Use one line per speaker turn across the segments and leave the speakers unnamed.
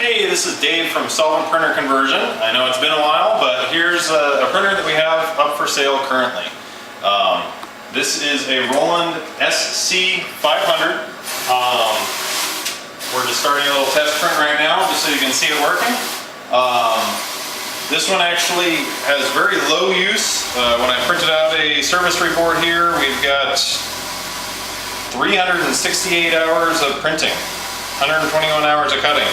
Hey, this is Dave from Solvent Printer Conversion. I know it's been a while, but here's a printer that we have up for sale currently. This is a Roland SC500. We're just starting a little test print right now, just so you can see it working. This one actually has very low use. When I printed out a service report here, we've got 368 hours of printing, 121 hours of cutting.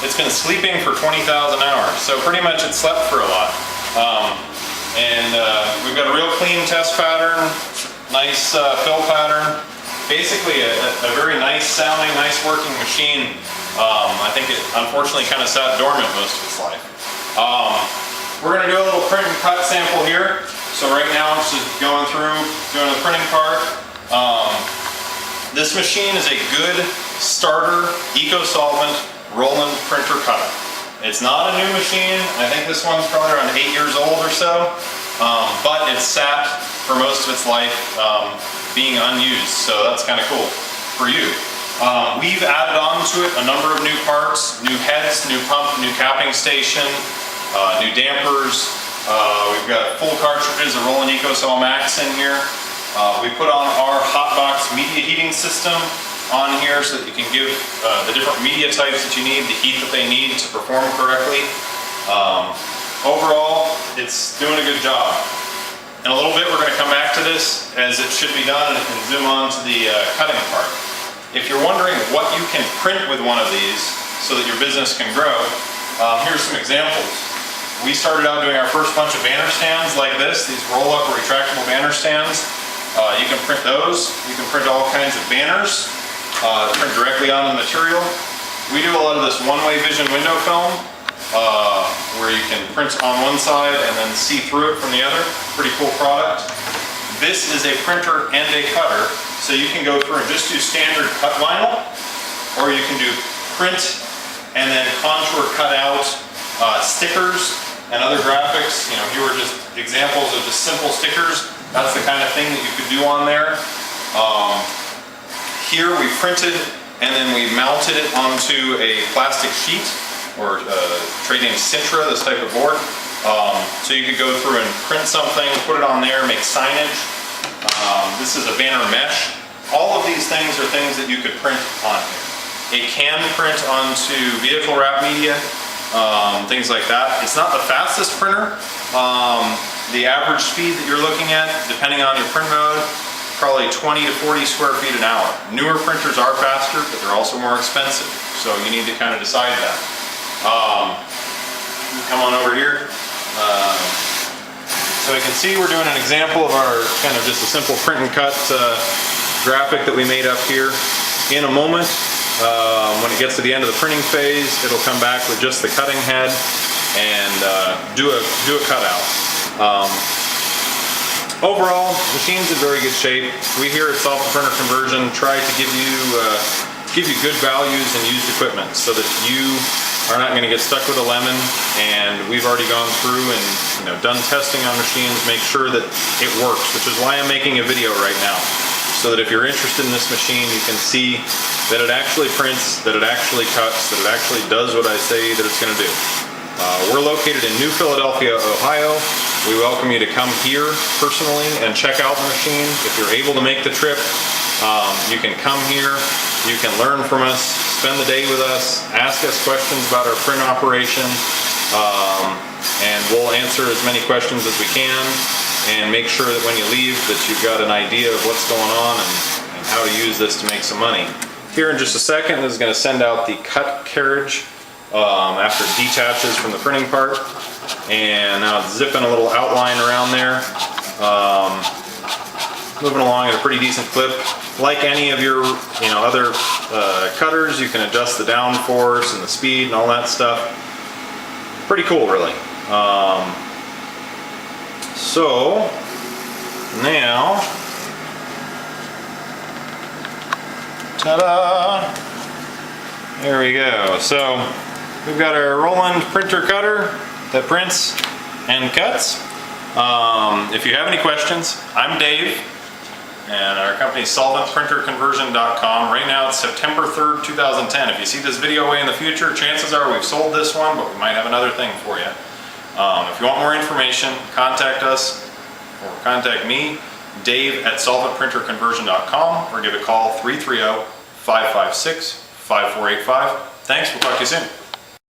It's been sleeping for 20,000 hours, so pretty much it slept for a lot. We've got a real clean test pattern, nice fill pattern. Basically a very nice sounding, nice working machine. I think it unfortunately kind of sat dormant most of its life. We're going to do a little print and cut sample here. So right now I'm just going through doing the printing part. This machine is a good starter eco-solvent Roland printer cutter. It's not a new machine. I think this one's probably around 8 years old or so, but it's sat for most of its life being unused, so that's kind of cool for you. We've added on to it a number of new parts, new heads, new pump, new capping station, new dampers. We've got full cartridges of Roland EcoCell Max in here. We put on our hotbox media heating system on here so that you can give the different media types that you need, the heat that they need to perform correctly. Overall, it's doing a good job. In a little bit, we're going to come back to this as it should be done and zoom on to the cutting part. If you're wondering what you can print with one of these so that your business can grow, here's some examples. We started out doing our first bunch of banner stands like this, these roll-up or retractable banner stands. You can print those. You can print all kinds of banners. Print directly on the material. We do a lot of this one-way vision window film where you can print on one side and then see through it from the other. Pretty cool product. This is a printer and a cutter, so you can go through and just do standard cut vinyl, or you can do print and then contour cut out stickers and other graphics. You know, here were just examples of just simple stickers. That's the kind of thing that you could do on there. Here we printed and then we mounted it onto a plastic sheet, or trade name Sintra, this type of board. So you could go through and print something, put it on there, make signage. This is a banner mesh. All of these things are things that you could print on here. It can print onto vehicle wrap media, things like that. It's not the fastest printer. The average speed that you're looking at, depending on your print mode, probably 20 to 40 square feet an hour. Newer printers are faster, but they're also more expensive, so you need to kind of decide that. Come on over here. So you can see we're doing an example of our kind of just a simple print and cut graphic that we made up here. In a moment, when it gets to the end of the printing phase, it'll come back with just the cutting head and do a cutout. Overall, the machine's in very good shape. We here at Solvent Printer Conversion try to give you good values and used equipment so that you are not going to get stuck with a lemon. And we've already gone through and done testing on machines, make sure that it works, which is why I'm making a video right now. So that if you're interested in this machine, you can see that it actually prints, that it actually cuts, that it actually does what I say that it's going to do. We're located in New Philadelphia, Ohio. We welcome you to come here personally and check out the machine. If you're able to make the trip, you can come here, you can learn from us, spend the day with us, ask us questions about our print operation, and we'll answer as many questions as we can and make sure that when you leave that you've got an idea of what's going on and how to use this to make some money. Here in just a second, this is going to send out the cut carriage after it detaches from the printing part, and now it's zipping a little outline around there, moving along at a pretty decent clip. Like any of your other cutters, you can adjust the downforce and the speed and all that stuff. Pretty cool, really. So now, ta-da! There we go. So we've got our Roland printer cutter that prints and cuts. If you have any questions, I'm Dave. And our company is solventprinterconversion.com. Right now it's September 3rd, 2010. If you see this video way in the future, chances are we've sold this one, but we might have another thing for you. If you want more information, contact us or contact me, Dave at solventprinterconversion.com, or give a call 330-556-5485. Thanks, we'll talk to you soon.